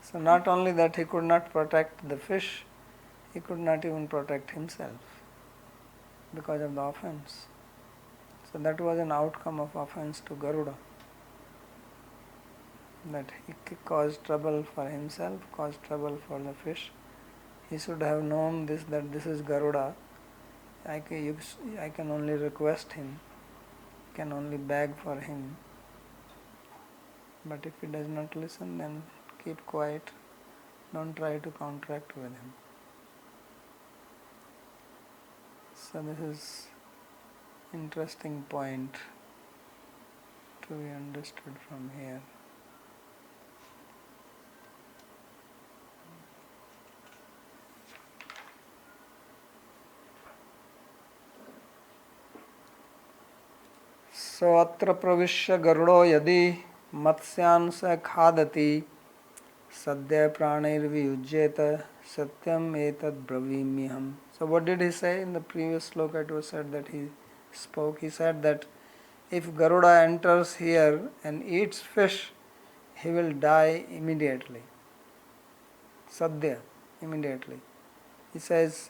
So not only that he could not protect the fish, he could not even protect himself because of the offense. So that was an outcome of offense to Garuda. That he caused trouble for himself, caused trouble for the fish. He should have known this, that this is Garuda. I can only request him, can only beg for him. But if he does not listen, then keep quiet. Don't try to counteract with him. So this is interesting point to be understood from here. So atra pravishya garudo yadi matsyan sa khadati sadya pranirviyujyeta satyam etad bravimiham. So what did he say in the previous sloka? It was said that he spoke. He said that if Garuda enters here and eats fish, he will die immediately. Sadhya, immediately. He says,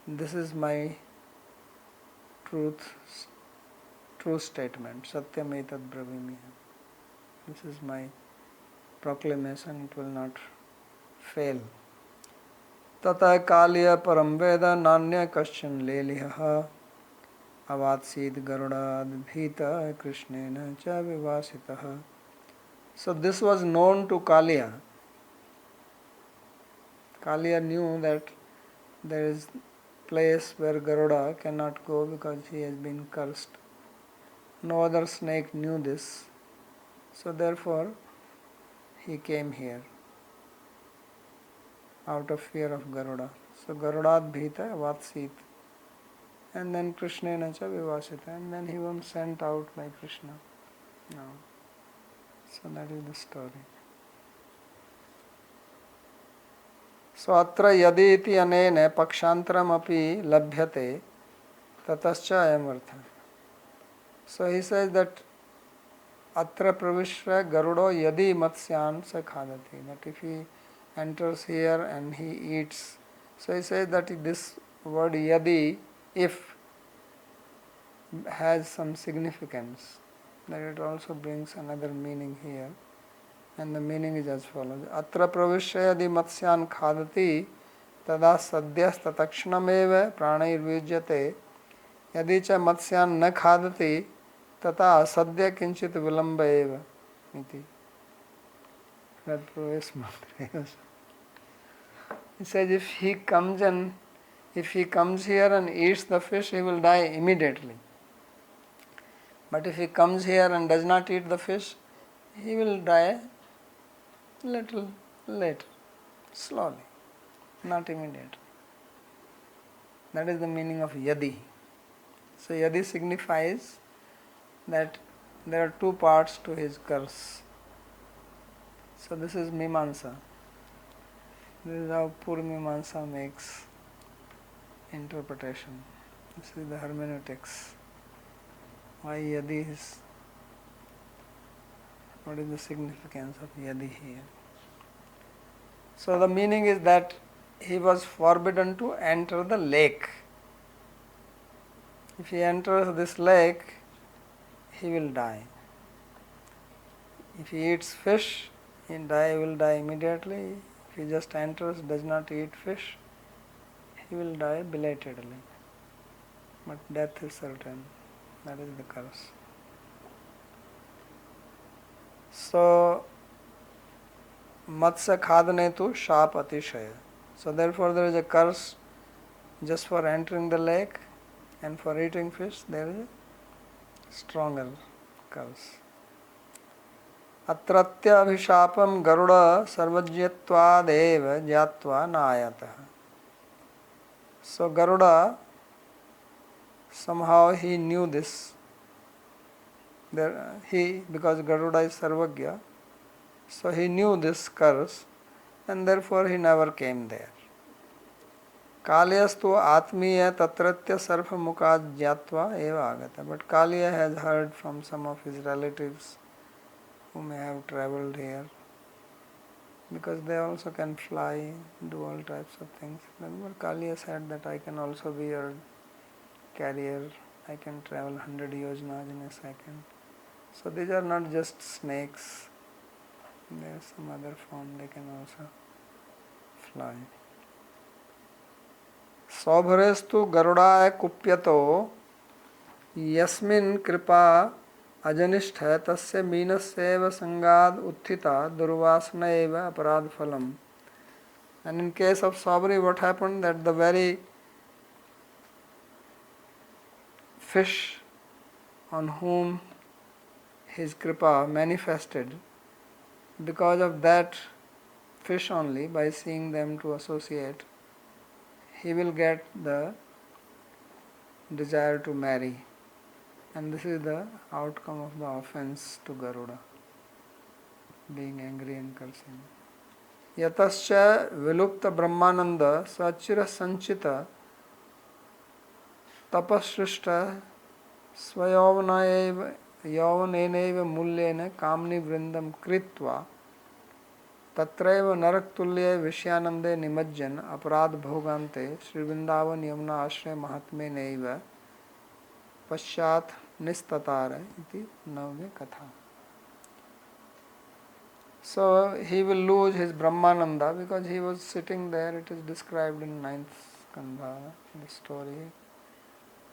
this is my true statement. Satyam etad bravimiham. This is my proclamation, it will not fail. Tata kalya param veda nanya kaschan leliha avatsid garuda adbhita krishnena cha vivasitaha. So this was known to Kaliya. Kaliya knew that there is place where Garuda cannot go because he has been cursed. No other snake knew this. So therefore he came here out of fear of Garuda. So Garudad bhita vatsit. And then Krishna nacha vivasita. And then he was sent out by Krishna. No. So that is the story. So atra yadi iti anene pakshantaram api labhyate tatascha ayam artha. So he says that atra pravishya garudo yadi matsyan sa khadati. That if he enters here and he eats. So he says that this word yadi, if, has some significance. That it also brings another meaning here. And the meaning is as follows. Atra pravishya yadi matsyan khadati tada sadyas tatakshanameva pranair vijyate yadi cha matsyan na khadati tata sadya kinchit vilamba eva iti. That proves mantra. He says if he comes here and eats the fish, he will die immediately. But if he comes here and does not eat the fish, he will die little later, slowly, not immediately. That is the meaning of yadi. So yadi signifies that there are two parts to his curse. So this is Mimamsa. This is how Purvamimamsa makes interpretation. This is the hermeneutics. Why yadi is, what is the significance of yadi here? So the meaning is that he was forbidden to enter the lake. If he enters this lake, he will die. If he eats fish, he will die immediately. If he just enters, does not eat fish, he will die belatedly. But death is certain. That is the curse. So, matsya khadane tu shap atishaya. So therefore there is a curse just for entering the lake, and for eating fish there is a stronger curse. Atratya abhishapam garuda sarvajyatvad jyatva nayatah. So Garuda, somehow he knew this. Because Garuda is Sarvagya, so he knew this curse, and therefore he never came there. Kalyastu atmiya tatratya sarvamukad jyatva eva agata. But Kalya has heard from some of his relatives who may have travelled here, because they also can fly, do all types of things. Remember, Kalya said that I can also be your carrier, I can travel 100 yojanas in a second. So these are not just snakes, there is some other form, they can also fly. Saubharestu garudaya kupyato yasmin kripa ajanishtha tasya meenasya sangad uttita durvasana eva aparad phalam. And in case of Saubhari, what happened? That the very fish on whom his kripa manifested, because of that fish only, by seeing them to associate, he will get the desire to marry. And this is the outcome of the offense to Garuda, being angry and cursing. Yatascha vilupta brahmananda sachira sanchita tapasrishta swayavanaeva yavaneneva mulyena kamni vrindam kritva tatraiva naraktulye vishyanande nimajjan aparad bhogante Sri Vrindavan Yamuna Ashray Mahatme neiva Paschat nistatara iti navya katha. So he will lose his Brahmananda because he was sitting there. It is described in 9th Skandha, the story,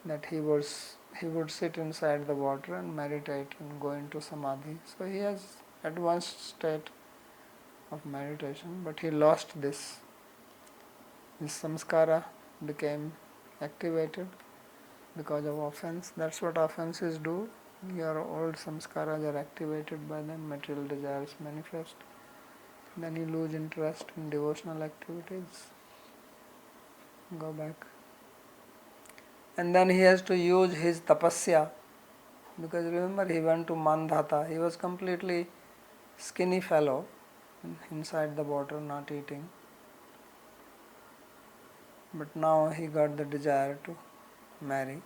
that he would sit inside the water and meditate and go into samadhi. So he has advanced state of meditation, but he lost this. His samskara became activated because of offense. That's what offenses do. Your old samskaras are activated by them, material desires manifest. Then you lose interest in devotional activities. Go back. And then he has to use his tapasya, because remember he went to Mandhata. He was completely skinny fellow inside the water, not eating. But now he got the desire to marry.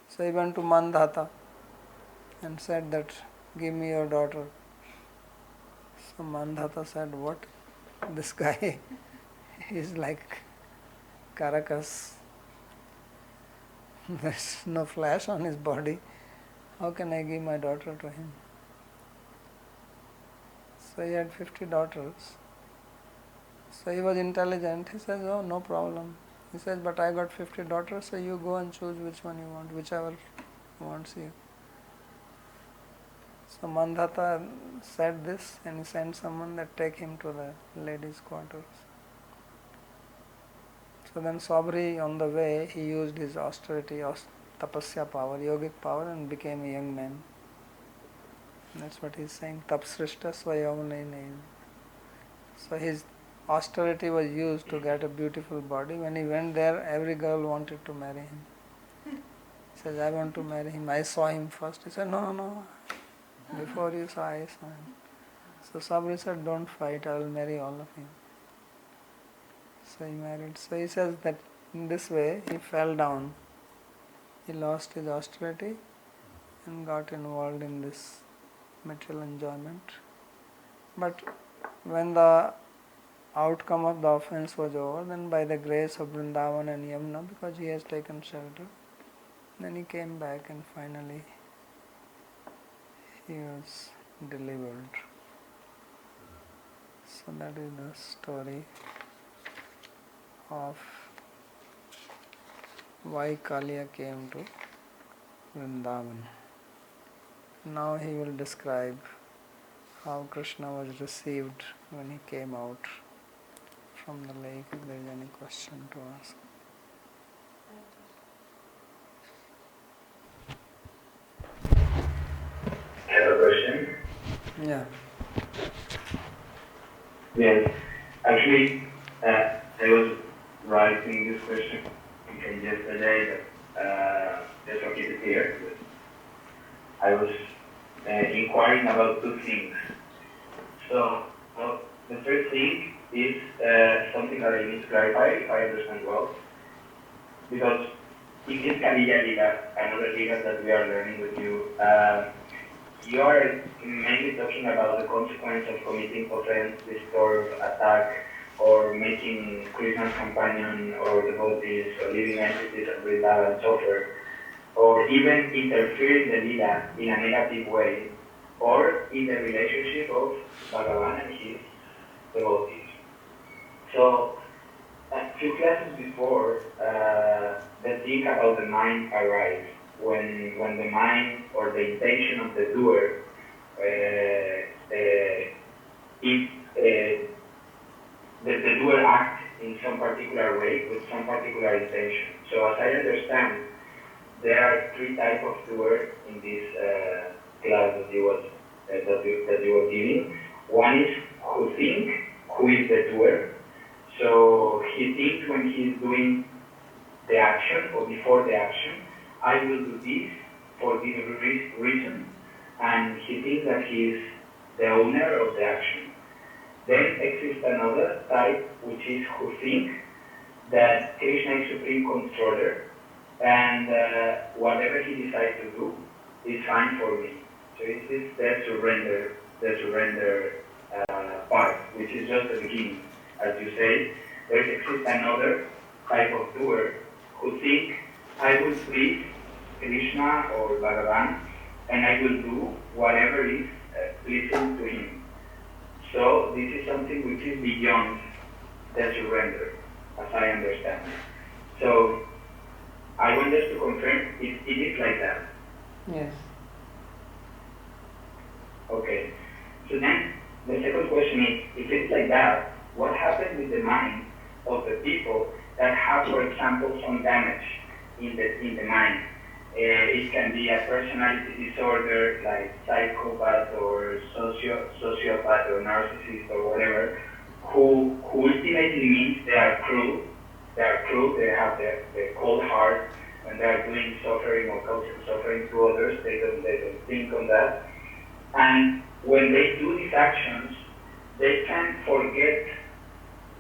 So he went to Mandhata and said that, give me your daughter. So Mandhata said, what? This guy is like Caracas. There's no flesh on his body. How can I give my daughter to him? So he had 50 daughters. So he was intelligent. He says, oh, no problem. He says, but I got 50 daughters, so you go and choose which one you want, whichever wants you. So Mandhata said this, and he sent someone that take him to the ladies' quarters. So then Saubhari, on the way, he used his austerity, tapasya power, yogic power, and became a young man. That's what he's saying. Tapsrishta swayavanaina. So his austerity was used to get a beautiful body. When he went there, every girl wanted to marry him. He says, I want to marry him. I saw him first. He said, no. Before you saw, I saw him. So Saubhari said, don't fight, I will marry all of him. So he married. So he says that in this way he fell down. He lost his austerity and got involved in this material enjoyment. But when the outcome of the offense was over, then by the grace of Vrindavan and Yamuna, because he has taken shelter, then he came back and finally he was delivered. So that is the story of why Kaliya came to Vrindavan. Now he will describe how Krishna was received when he came out from the lake. If there is any question to ask. I have a question. Yeah. Yes. Actually, I was writing this question yesterday, but just to keep it clear, I was inquiring about two things. So, the first thing is something that I need to clarify, if I understand well. because in this Kaliya Lila, another Lila that we are learning with you, you are mainly talking about the consequence of committing offense, disturb, attack, or making Krishna's companion or devotees or living entities of Vrindavan suffer, or even interfere in the Lila in a negative way, or in the relationship of Bhagavan and his devotees. So, a few classes before, the thing about the mind arrives. When the mind or the intention of the doer is the doer acts in some particular way with some particular intention. So as I understand, there are three types of doers in this class that you were giving. One is who think, who is the doer. So he thinks when he is doing the action or before the action, I will do this for this reason, and he thinks that he is the owner of the action. Then exists another type, which is who think that Krishna is supreme controller, and whatever he decides to do is fine for me. So it is the surrender part, which is just the beginning. As you say, there exists another type of doer who think I will please Krishna or Bhagavan, and I will do whatever is pleasing to him. So this is something which is beyond the surrender, as I understand. So I want us to confirm if it is like that. Yes. Okay. So then the second question is, if it's like that, what happens with the mind of the people that have, for example, some damage in the mind? It can be a personality disorder like psychopath or sociopath or narcissist or whatever, who ultimately means they are cruel. They have the cold heart, when they are doing suffering or causing suffering to others, they don't think on that. And when they do these actions, they can forget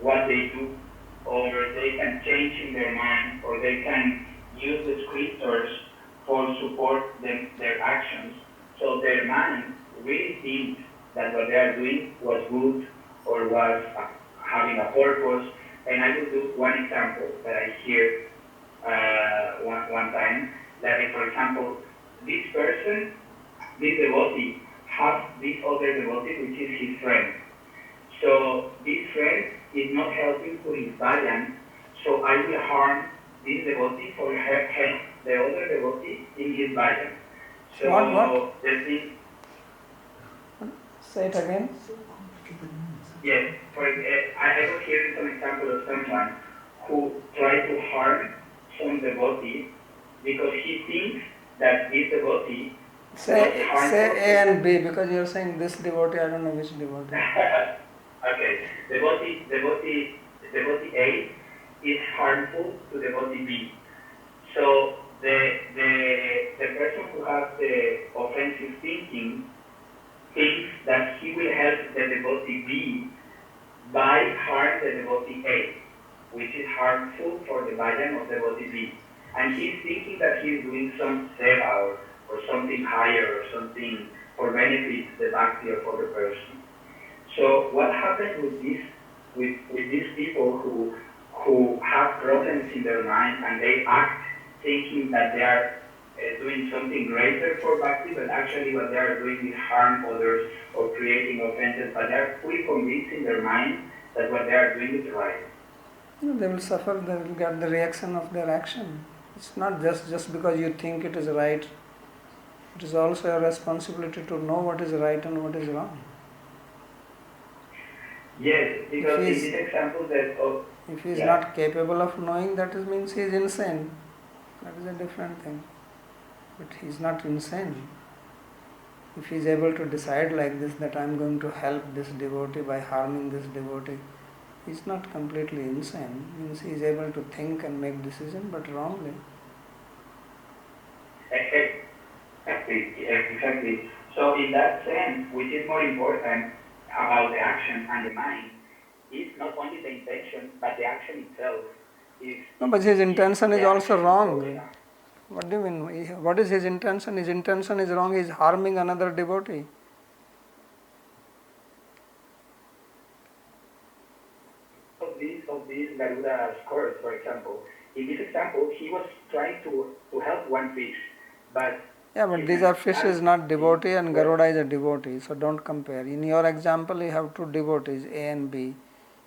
what they do, or they can change in their mind, or they can use the scriptures for support their actions. So their mind really thinks that what they are doing was good or was having a purpose. And I will do one example that I hear one time. That is, for example, this person, this devotee, has this other devotee which is his friend. So this friend is not helping to his bhajan, so I will harm this devotee for help the other devotee in his bhajan. So What? the thing. Say it again. Yes, I was hearing some example of someone who tried to harm some devotee because he thinks that this devotee Say A and B, because you are saying this devotee, I don't know which devotee. Okay, devotee A is harmful to devotee B. So the person who has the offensive thinking thinks that he will help the devotee B by harm the devotee A, which is harmful for the bhajan of devotee B. And he's thinking that he's doing some seva or something higher or something for benefit the bhakti of other person. So what happens with these people who have problems in their mind and they act thinking that they are doing something greater for bhakti, but actually what they are doing is harm others or creating offenses, but they are fully convinced in their mind that what they are doing is right. They will suffer, they will get the reaction of their action. It's not just because you think it is right. It is also your responsibility to know what is right and what is wrong. Yes, because in this example that if he is not capable of knowing, that means he is insane. That is a different thing. But he is not insane. If he is able to decide like this, that I am going to help this devotee by harming this devotee, he is not completely insane. Means he is able to think and make decision, but wrongly. Exactly. So in that sense, which is more important about the action and the mind, is not only the intention, but the action itself. No, but his intention is the also action wrong. goes down. What do you mean? What is his intention? His intention is wrong. He is harming another devotee. Of this Garuda's course, for example, in this example, he was trying to help one fish, but Yeah, but these are fishes, not devotee, and Garuda is a devotee, so don't compare. In your example, you have two devotees, A and B,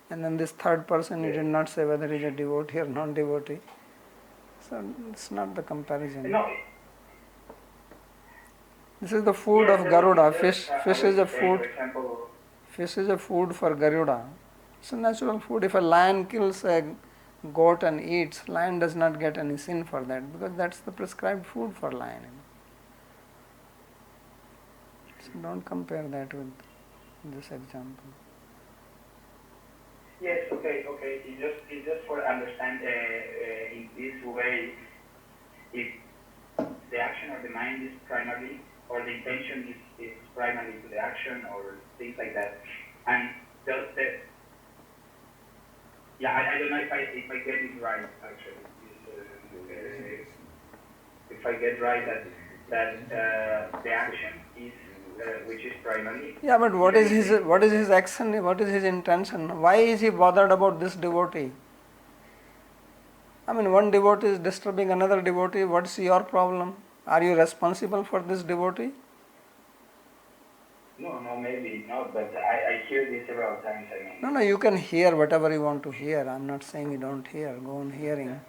and then this third person, you did not say whether he is a devotee or non-devotee. So it's not the comparison. no. This is the food of Garuda. Fish is a food. For example, Fish is a food for Garuda. It's a natural food. If a lion kills a goat and eats, lion does not get any sin for that because that's the prescribed food for lion. So don't compare that with this example. yes, okay. It's just for understand in this way, if the action of the mind is primarily, or the intention is primary to the action, or things like that, and I don't know if I get it right actually. If I get right that the action is which is primary. Yeah, but what is his action? What is his intention? Why is he bothered about this devotee? I mean, one devotee is disturbing another devotee. What's your problem? Are you responsible for this devotee? No, maybe not, but I hear this several times. I mean. No, you can hear whatever you want to hear. I'm not saying you don't hear. Go on hearing.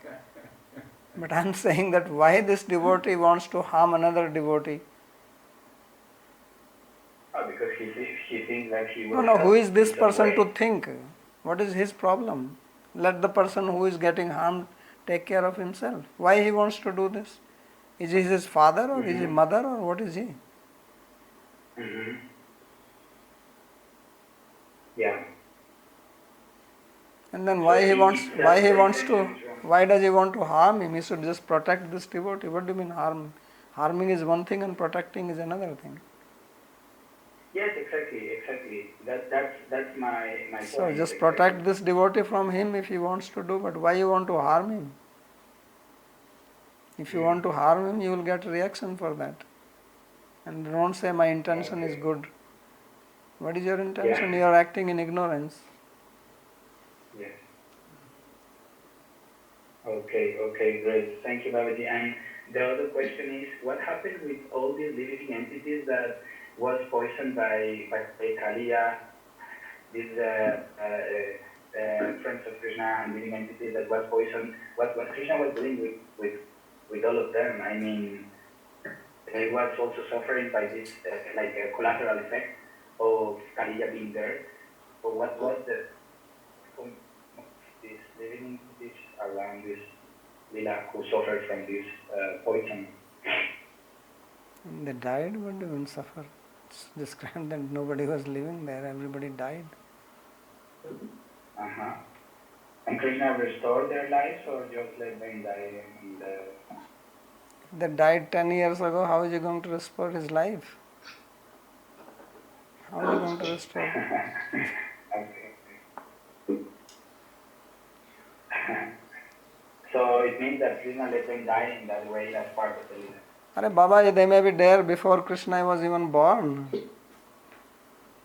But I'm saying that why this devotee wants to harm another devotee? Because he thinks that he will. No, who is this person to think? What is his problem? Let the person who is getting harmed take care of himself. Why he wants to do this? Is he his father or is he mother or what is he? Mm-hmm. Yeah. And then why does he want to harm him? He should just protect this devotee. What do you mean harm? Harming is one thing and protecting is another thing. Yes, exactly. That's my point. So just protect this devotee from him if he wants to do, but why you want to harm him? If you want to harm him, you will get reaction for that. And don't say my intention is good. What is your intention? You are acting in ignorance. Yes. Okay, great. Thank you, Babaji. And the other question is, what happened with all these living entities that was poisoned by Kaliya, these friends of Krishna and living entities that was poisoned? What Krishna was doing with all of them? I mean, he was also suffering by this like a collateral effect of Kaliya being there. But what was the these living entities around this Lila who suffered from this poison? They died? What do you mean suffer? It's described that nobody was living there, everybody died. Uh-huh. And Krishna restored their lives or just let them die in the... They died 10 years ago, how is he going to restore his life? How is he going to restore? Okay. So it means that Krishna let them die in that way as part of the Lila. Arey Baba, they may be there before Krishna was even born.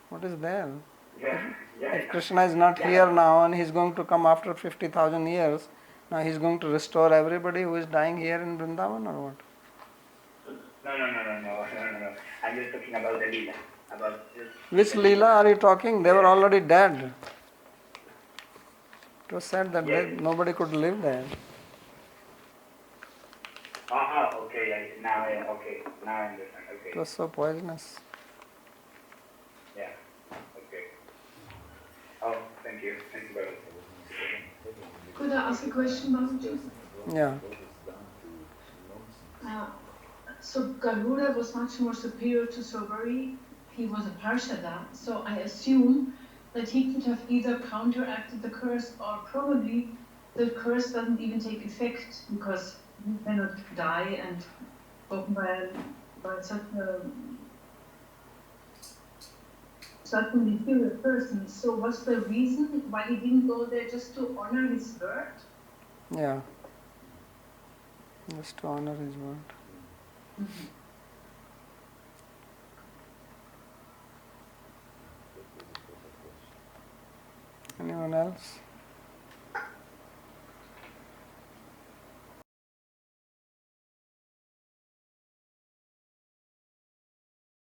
What is there? If Krishna is not here now and he is going to come after 50,000 years, now he is going to restore everybody who is dying here in Vrindavan or what? No. I'm just talking about the Lila. Which Leela are you talking? They were already dead. It was said that nobody could live there. Okay. Now I understand. Okay. It was so poisonous. Yeah. Okay. Oh, thank you very much. Could I ask a question, Babaji? Yeah. So Garuda was much more superior to Sobari. He was a Parshada, so I assume that he could have either counteracted the curse or probably the curse doesn't even take effect because you cannot die and spoken by such an inferior person. So what's the reason why he didn't go there just to honor his word? Yeah. Just to honor his word. Mhm. Anyone else?